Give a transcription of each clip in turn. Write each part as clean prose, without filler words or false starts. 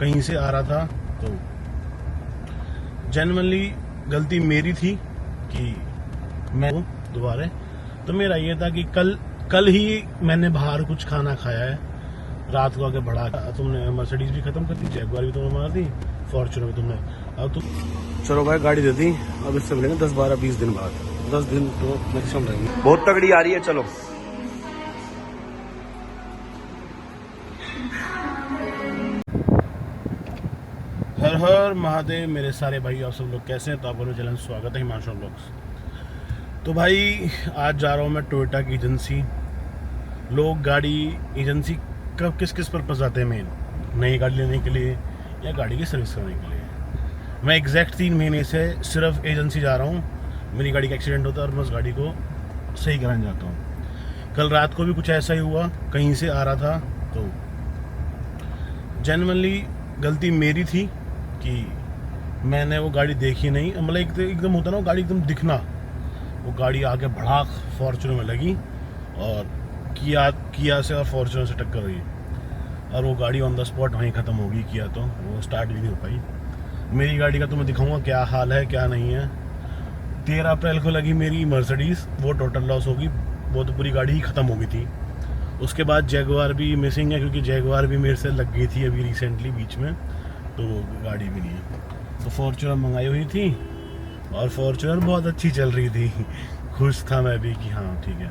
कहीं से आ रहा था तो जेन्युइनली गलती मेरी थी कि मैं दोबारा तो मेरा ये था कि कल ही मैंने बाहर कुछ खाना खाया है, रात को आके बढ़ा तुमने मर्सिडीज भी खत्म कर दी, जैगुआर भी तुमने मार दी, फॉर्च्यूनर भी तुमने। अब तुम चलो भाई गाड़ी दे दी, अब इससे मिलेंगे 10 12 20 दिन बाद, 10 दिन तो मैक्सिमम रहेंगे। बहुत तगड़ी आ रही है। चलो हर हर महादेव मेरे सारे भाई, आप सब लोग कैसे हैं? तो आपको चैनल स्वागत है हिमांशु ब्लॉग्स। तो भाई आज जा रहा हूँ मैं टोयोटा की एजेंसी। लोग गाड़ी एजेंसी कब किस किस पर्पज आते हैं? मेन नई गाड़ी लेने के लिए या गाड़ी की सर्विस करने के लिए। मैं एग्जैक्ट 3 महीने से सिर्फ एजेंसी जा रहा हूँ। मेरी गाड़ी का एक्सीडेंट होता है और मैं उस गाड़ी को सही कराने जाता हूँ। कल रात को भी कुछ ऐसा ही हुआ, कहीं से आ रहा था तो जेन्युइनली गलती मेरी थी कि मैंने वो गाड़ी देखी नहीं। मतलब एकदम होता ना वो गाड़ी एकदम दिखना, वो गाड़ी आगे भड़ाक फॉर्च्यूनर में लगी और किया से और फॉर्च्यूनर से टक्कर हुई और वो गाड़ी ऑन द स्पॉट वहीं ख़त्म होगी। किया तो वो स्टार्ट भी नहीं हो पाई। मेरी गाड़ी का तो मैं दिखाऊंगा क्या हाल है क्या नहीं है। 13 अप्रैल को लगी मेरी मर्सिडीज़, वो टोटल लॉस होगी, वो तो पूरी गाड़ी ही ख़त्म हो गई थी। उसके बाद जैगुआर भी मिसिंग है, क्योंकि जैगुआर भी मेरे से लग गई थी अभी रिसेंटली बीच में, तो वो गाड़ी भी नहीं है। तो फॉर्च्यूनर मंगाई हुई थी और फॉर्च्यूनर बहुत अच्छी चल रही थी। खुश था मैं भी कि हाँ ठीक है।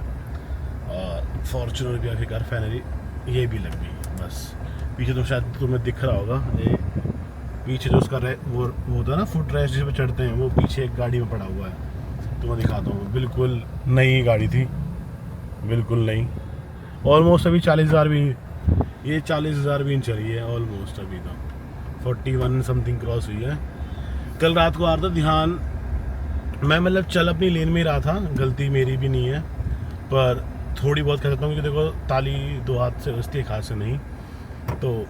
और फॉर्च्यूनर भी आखिरकार फाइनली ये भी लग गई। बस पीछे तो शायद तुम्हें दिख रहा होगा, ये पीछे जो उसका वो होता है ना फुट रेस्ट जिस पर चढ़ते हैं, वो पीछे एक गाड़ी में पड़ा हुआ है। तो मैं दिखाता हूँ, बिल्कुल नई गाड़ी थी, बिल्कुल नई। ऑलमोस्ट अभी 40,000 भी, ये 40,000 भी चली है ऑलमोस्ट। अभी तो 41 समथिंग क्रॉस हुई है। कल रात को आ रहा था ध्यान, मैं मतलब चल अपनी लेन में ही रहा था, गलती मेरी भी नहीं है, पर थोड़ी बहुत कह सकता हूँ कि देखो ताली 2 हाथ से बजती है, एक हाथ से नहीं। तो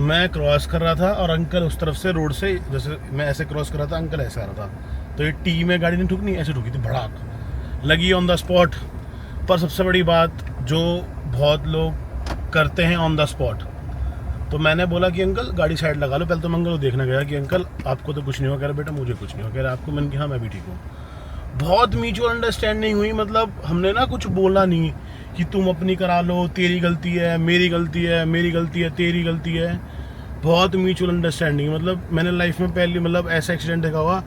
मैं क्रॉस कर रहा था और अंकल उस तरफ से रोड से, जैसे मैं ऐसे क्रॉस कर रहा था, अंकल ऐसे आ रहा था, तो ये टी में गाड़ी नहीं ठुकनी, ऐसे ठुकी थी, भड़ाक लगी ऑन द स्पॉट। पर सबसे बड़ी बात जो बहुत लोग करते हैं ऑन द स्पॉट, तो मैंने बोला कि अंकल गाड़ी साइड लगा लो। पहले तो मैं अंकल को देखने गया कि अंकल आपको तो कुछ नहीं हो। कह रहा बेटा मुझे कुछ नहीं हो। कह रहा आपको? मैंने कहा हाँ मैं भी ठीक हूँ। बहुत म्यूचुअल अंडरस्टैंडिंग हुई, मतलब हमने ना कुछ बोला नहीं कि तुम अपनी करा लो, तेरी गलती है, मेरी गलती है, मेरी गलती है, तेरी गलती है। बहुत म्यूचुअल अंडरस्टैंडिंग। मतलब मैंने लाइफ में पहली मतलब ऐसा एक्सीडेंट देखा हुआ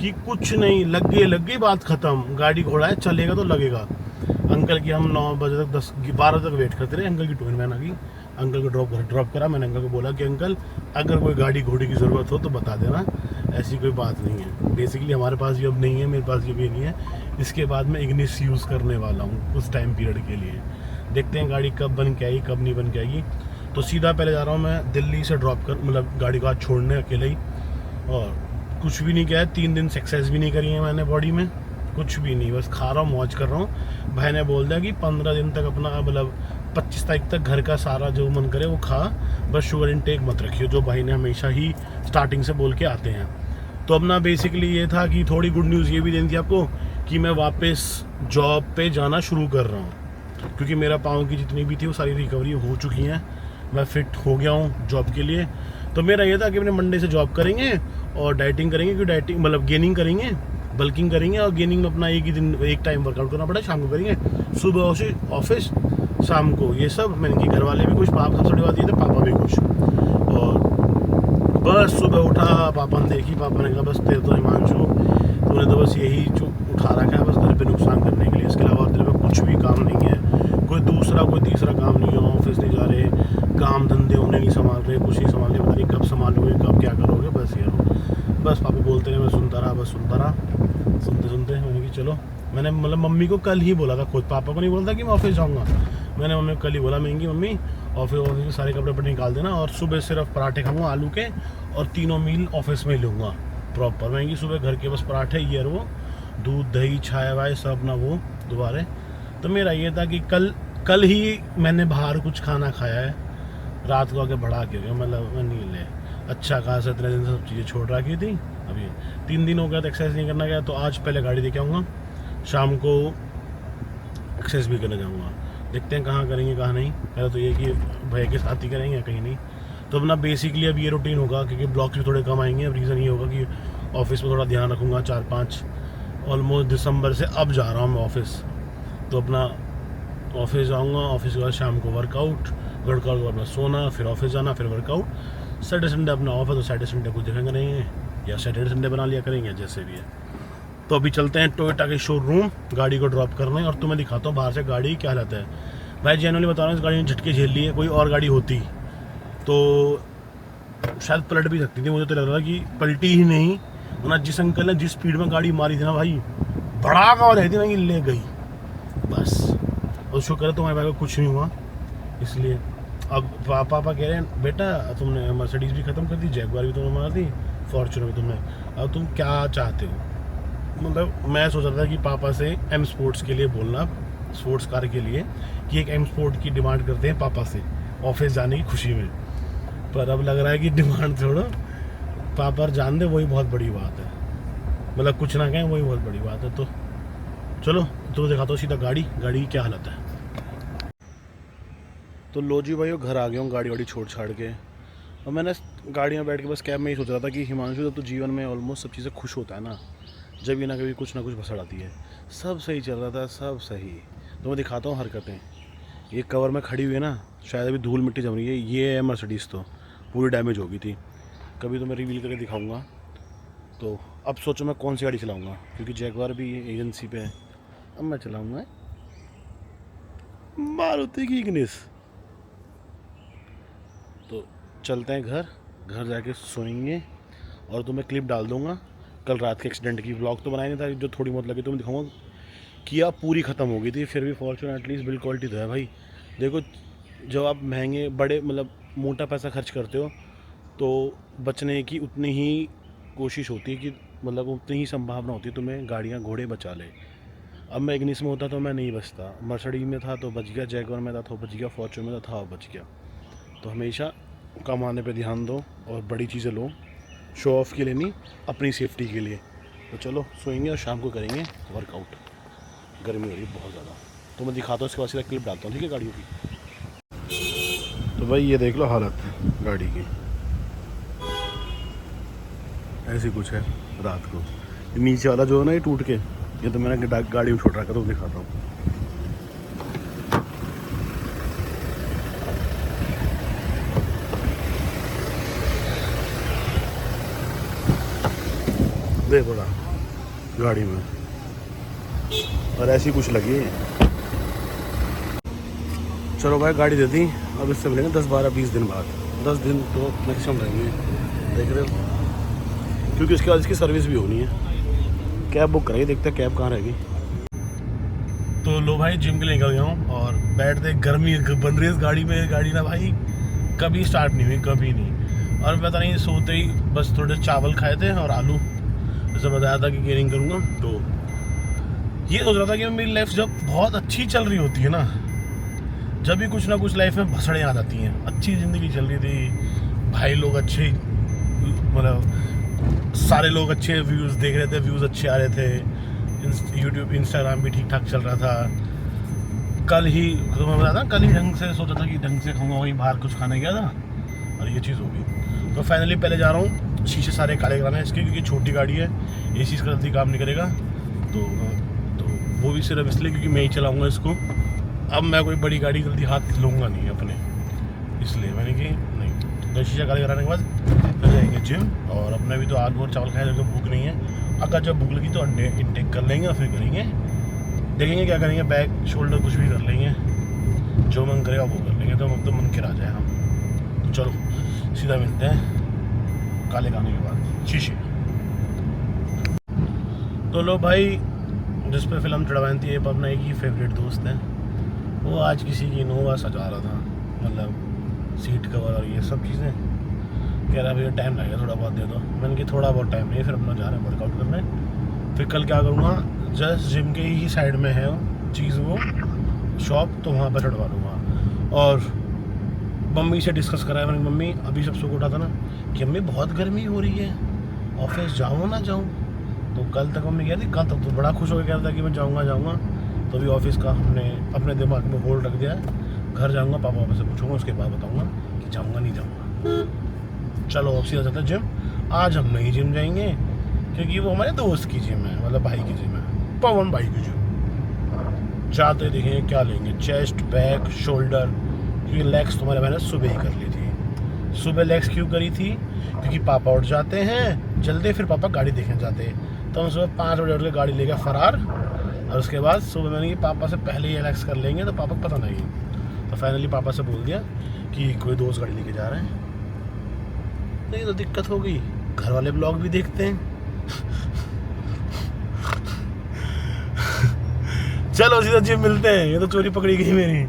कि कुछ नहीं, लग गई बात ख़त्म। गाड़ी घोड़ा है, चलेगा तो लगेगा। अंकल की हम 9 बजे तक 10-12 तक वेट करते रहे। अंकल की टू इन वैन आ गई, अंकल को ड्रॉप करा। मैंने अंकल को बोला कि अंकल अगर कोई गाड़ी घोड़े की ज़रूरत हो तो बता देना, ऐसी कोई बात नहीं है। बेसिकली हमारे पास भी अब नहीं है, मेरे पास भी नहीं है। इसके बाद मैं इग्निस यूज़ करने वाला हूँ उस टाइम पीरियड के लिए। देखते हैं गाड़ी कब बन के आएगी, कब नहीं बन के आएगी। तो सीधा पहले जा रहा हूँ मैं दिल्ली से ड्रॉप कर, मतलब गाड़ी को आज छोड़ने अकेले ही। और कुछ भी नहीं किया है, 3 दिन से एक्सरसाइज भी नहीं करी है मैंने बॉडी में, कुछ भी नहीं, बस खा रहा हूँ, मौज कर रहा हूँ। भाई ने बोल दिया कि 15 दिन तक अपना, मतलब 25 तारीख तक घर का सारा जो मन करे वो खा, बस शुगर इनटेक मत रखियो, जो भाई ने हमेशा ही स्टार्टिंग से बोल के आते हैं। तो अपना बेसिकली ये था कि थोड़ी गुड न्यूज़ ये भी देनी थी आपको कि मैं वापस जॉब पे जाना शुरू कर रहा हूँ, क्योंकि मेरा पाँव की जितनी भी थी वो सारी रिकवरी हो चुकी हैं। मैं फिट हो गया हूँ जॉब के लिए। तो मेरा ये था कि अपने मंडे से जॉब करेंगे और डाइटिंग करेंगे, क्योंकि डाइटिंग मतलब गेनिंग करेंगे, बल्किंग करेंगे। और गेनिंग में अपना एक ही दिन एक टाइम वर्कआउट करना पड़ा, शाम को करेंगे, सुबह से ऑफिस, शाम को ये सब। मैंने कि घर वाले भी खुश, पापा सबसे बड़ी बात ये था, पापा भी खुश। और बस सुबह उठा, पापा ने देखी, पापा ने कहा बस तेरे तो हिमांशु, तूने तो बस यही जो उठा रखा है बस घर पे नुकसान करने के लिए, इसके अलावा तेरे पे कुछ भी काम नहीं है, कोई दूसरा कोई तीसरा काम नहीं है। ऑफिस नहीं जा रहे, काम धंधे उन्हें नहीं संभाल रहे, कुछ नहीं संभाल रहे, पता नहीं कब संभालोगे, कब क्या करोगे, बस ये बस पापा बोलते रहे, मैं सुनता रहा, बस सुनता रहा। सुनते सुनते मैंने कि चलो, मैंने मतलब मम्मी को कल ही बोला था, खुद पापा को नहीं बोला था कि मैं ऑफिस जाऊँगा। मैंने मम्मी को कल ही बोला, महंगी मम्मी ऑफिस के सारे कपड़े पर निकाल देना और सुबह सिर्फ पराठे खाऊंगा आलू के, और 3 मील ऑफिस में ही लूँगा प्रॉपर। महंगी सुबह घर के बस पराठे, ये वो दूध दही छाया वाय सब ना वो दोबारा। तो मेरा ये था कि कल ही मैंने बाहर कुछ खाना खाया है, रात को आके बढ़ा के गया, मतलब मैं नहीं ले अच्छा खासा इतने दिन से सब चीज़ें छोड़ रखी थी। अभी 3 दिन हो गया तो एक्सरसाइज नहीं करना गया, तो आज पहले गाड़ी देके आऊँगा, शाम को एक्सरसाइज भी करने जाऊँगा। देखते हैं कहाँ करेंगे कहाँ नहीं। पहले तो ये कि भैया के साथ ही करेंगे, कहीं नहीं। तो अपना बेसिकली अब ये रूटीन होगा, क्योंकि ब्लॉग्स भी थोड़े कम आएंगे। अब रीज़न ये होगा कि ऑफिस में थोड़ा ध्यान रखूँगा। 4-5 ऑलमोस्ट दिसंबर से अब जा रहा हूँ मैं ऑफिस। तो अपना ऑफिस जाऊँगा, ऑफिस के बाद शाम को वर्कआउट के बाद सोना, फिर ऑफिस जाना, फिर वर्कआउट। सैटरडे संडे अपना ऑफ है, तो सैटरडे संडे कुछ देखेंगे नहीं, या सैटरडे संडे बना लिया करेंगे, जैसे भी है। तो अभी चलते हैं टोयोटा के शोरूम गाड़ी को ड्रॉप करने, और तुम्हें दिखाता हूँ बाहर से गाड़ी क्या हालत है। भाई जेनुअली बता रहा हूँ, इस गाड़ी ने झटके झेल लिए। कोई और गाड़ी होती तो शायद पलट भी सकती थी। मुझे तो लग रहा था कि पलटी ही नहीं, वरना जिस अंकल ने जिस स्पीड में गाड़ी मारी थी ना भाई, भड़ाका हो रही थी ना कि ले गई बस। और शुक्र है तुम्हारे भाई को कुछ नहीं हुआ। इसलिए अब पापा कह रहे हैं बेटा तुमने मर्सिडीज़ भी ख़त्म कर दी, जैगवार भी तुमने मार दी, फॉर्च्यूनर भी तुमने, अब तुम क्या चाहते हो। मतलब मैं सोच रहा था कि पापा से एम स्पोर्ट्स के लिए बोलना, स्पोर्ट्स कार के लिए, कि एक एम स्पोर्ट की डिमांड करते हैं पापा से ऑफिस जाने की खुशी में। पर अब लग रहा है कि डिमांड छोड़ो, पापा जान दे वही बहुत बड़ी बात है। मतलब कुछ ना कहें वही बहुत बड़ी बात है। तो चलो तो दिखाता हूँ सीधा गाड़ी की क्या हालत है। तो लो जी भाई घर आ गया हूँ गाड़ी वाड़ी छोड़ छाड़ के। और मैंने गाड़ी में बैठ के बस कैब में ही सोच रहा था कि हिमांशु जब तो जीवन में ऑलमोस्ट सब चीज़ें खुश होता है ना, जब ये ना कभी कुछ ना कुछ भसड़ आती है। सब सही चल रहा था, सब सही। तो मैं दिखाता हूँ हरकतें। ये कवर में खड़ी हुई है ना, शायद अभी धूल मिट्टी जम रही है। ये है मर्सिडीज़, तो पूरी डैमेज हो गई थी। कभी तो मैं रिवील करके दिखाऊंगा। तो अब सोचो मैं कौन सी गाड़ी चलाऊंगा, क्योंकि जैगवार भी एजेंसी पे है। अब मैं चलाऊंगा मारुति की इग्निस। तो चलते हैं घर जाके सोएंगे, और तुम्हें क्लिप डाल दूंगा कल रात के एक्सीडेंट की। व्लॉग तो बनाया नहीं था, जो थोड़ी बहुत लगी तो मैं दिखाऊंगा। किया पूरी ख़त्म हो गई थी, फिर भी फॉर्च्यूनर एटलीस्ट बिल्ड क्वालिटी तो है भाई। देखो जब आप महंगे बड़े मतलब मोटा पैसा खर्च करते हो, तो बचने की उतनी ही कोशिश होती है कि मतलब उतनी ही संभावना होती है तुम्हें गाड़ियाँ घोड़े बचा ले। अब मैं इग्निस में होता तो मैं नहीं बचता, मर्सिडीज में था तो बच गया, जैगवार में था तो बच गया, फॉर्च्यूनर में था बच गया। तो हमेशा कमाने पे ध्यान दो और बड़ी चीज़ें लो, शो ऑफ के लिए नहीं, अपनी सेफ्टी के लिए। तो चलो सोएंगे और शाम को करेंगे वर्कआउट। गर्मी हो रही है बहुत ज़्यादा। तो मैं दिखाता हूँ, इसके बाद सीधा क्लिप डालता हूँ, ठीक है गाड़ियों की। तो भाई ये देख लो हालत गाड़ी की, ऐसी कुछ है रात को। नीचे वाला जो है ना ये टूट के, ये तो मैंने गाड़ी में छोड़ रखा, तो दिखाता हूँ। देखो ना गाड़ी में, और ऐसी कुछ लगी है। चलो भाई गाड़ी दे दी, अब इससे मिलेंगे 10-12-20 दिन बाद। 10 दिन तो मैक्सिमम रहेंगे, देख रहे हो, क्योंकि इसके बाद इसकी सर्विस भी होनी है। कैब बुक करेंगे, देखते हैं कैब कहाँ रहेगी। तो लो भाई जिम के लिए निकल गया हूँ, और बैठते गर्मी बन रही है इस गाड़ी में। गाड़ी ना भाई कभी स्टार्ट नहीं हुई, कभी नहीं। और पता नहीं सोते ही बस थोड़े चावल खाए थे और आलू, जैसे बताया था कि गेनिंग करूँगा। तो ये सोच रहा था कि मेरी लाइफ जब बहुत अच्छी चल रही होती है ना, जब भी कुछ ना कुछ लाइफ में भसड़ें आ जाती हैं। अच्छी ज़िंदगी चल रही थी, भाई लोग अच्छे, मतलब सारे लोग अच्छे व्यूज़ देख रहे थे, व्यूज़ अच्छे आ रहे थे, यूट्यूब इंस्टाग्राम भी ठीक ठाक चल रहा था। कल ही तो मैं बताया था, कल ही ढंग से सोचा था कि ढंग से खाऊंगा, वहीं बाहर कुछ खाने गया था और ये चीज़ होगी। तो फाइनली पहले जा रहा हूँ शीशे सारे काले कराने इसके, क्योंकि छोटी गाड़ी है, एसी इसका जल्दी काम नहीं करेगा। तो वो भी सिर्फ इसलिए क्योंकि मैं ही चलाऊँगा इसको। अब मैं कोई बड़ी गाड़ी जल्दी हाथ लूँगा नहीं अपने, इसलिए मैंने कि नहीं। तो शीशा काले कराने के बाद फिर जाएंगे जिम, और अपने भी तो आलू और चावल खाए, जब भूख नहीं है। अगर जब भूख लगी तो अंडे इनटेक कर लेंगे, और फिर करेंगे, देखेंगे क्या करेंगे, बैक शोल्डर कुछ भी कर लेंगे, जो मन करेगा वो कर लेंगे। तो अब तो मन खिला जाए हम। तो चलो सीधा मिलते हैं काले खाने के बाद शीशे। तो लो भाई, जिस पे फिल्म चढ़वानी थी, अपना एक ही फेवरेट दोस्त है, वो आज किसी की इनोवा सजा रहा था, मतलब सीट कवर और ये सब चीज़ें। कह रहा भैया टाइम लगेगा, थोड़ा बहुत दे दो। मैंने कि थोड़ा बहुत टाइम नहीं, फिर अपना जा रहे हैं वर्कआउट करने। फिर कल क्या करूँगा, जस्ट जिम के ही साइड में है चीज़ वो शॉप, तो वहाँ पर चढ़वा दूँगा। और मम्मी से डिस्कस करा है मैंने, मम्मी अभी सब सुख उठा था ना कि मम्मी बहुत गर्मी हो रही है, ऑफिस जाऊँ ना जाऊँ। तो कल तक मम्मी कह रही, कल तक तो बड़ा खुश होकर कह रहा था कि मैं जाऊँगा। तो अभी ऑफिस का हमने अपने दिमाग में होल्ड रख दिया है। घर जाऊँगा, पापा से पूछूंगा, उसके बाद बताऊँगा कि जाऊँगा नहीं जाऊँगा। चलो अब सीधा चलते जिम। आज हम नहीं जिम जाएंगे क्योंकि वो हमारे दोस्त की जिम है, मतलब भाई की जिम है, पवन भाई की जिम। जाते देखेंगे क्या लेंगे, चेस्ट, बैक, शोल्डर, क्योंकि लेग्स तुम्हारे मैंने सुबह ही कर ली थी। सुबह लेग्स क्यों करी थी? क्योंकि पापा उठ जाते हैं जल्दी, फिर पापा गाड़ी देखने जाते हैं, तो हम सुबह 5 बजे उठ के गाड़ी लेकर फरार। और उसके बाद सुबह मैंने कि पापा से पहले ही लेग्स कर लेंगे, तो पापा को पता नहीं। तो फाइनली पापा से बोल दिया कि कोई दोस्त गाड़ी लेके जा रहे हैं। नहीं तो दिक्कत हो गई, घर वाले ब्लॉग भी देखते हैं। चलो सीधा जिम मिलते हैं, ये तो चोरी पकड़ी गई मेरी।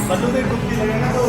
बल्लू देख कुत्ती लगेगा तो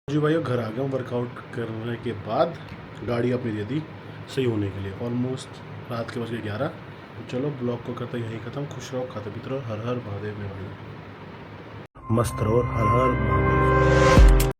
जी भाई घर आ गया हूँ वर्कआउट करने के बाद, गाड़ी अपनी दे दी सही होने के लिए। ऑलमोस्ट रात के बज गए 11। तो चलो ब्लॉग को करते यही ख़त्म। खुश रहो, खाते पीते रहो, हर हर महादेव में भाई, मस्त रहो, हर हर महादेव।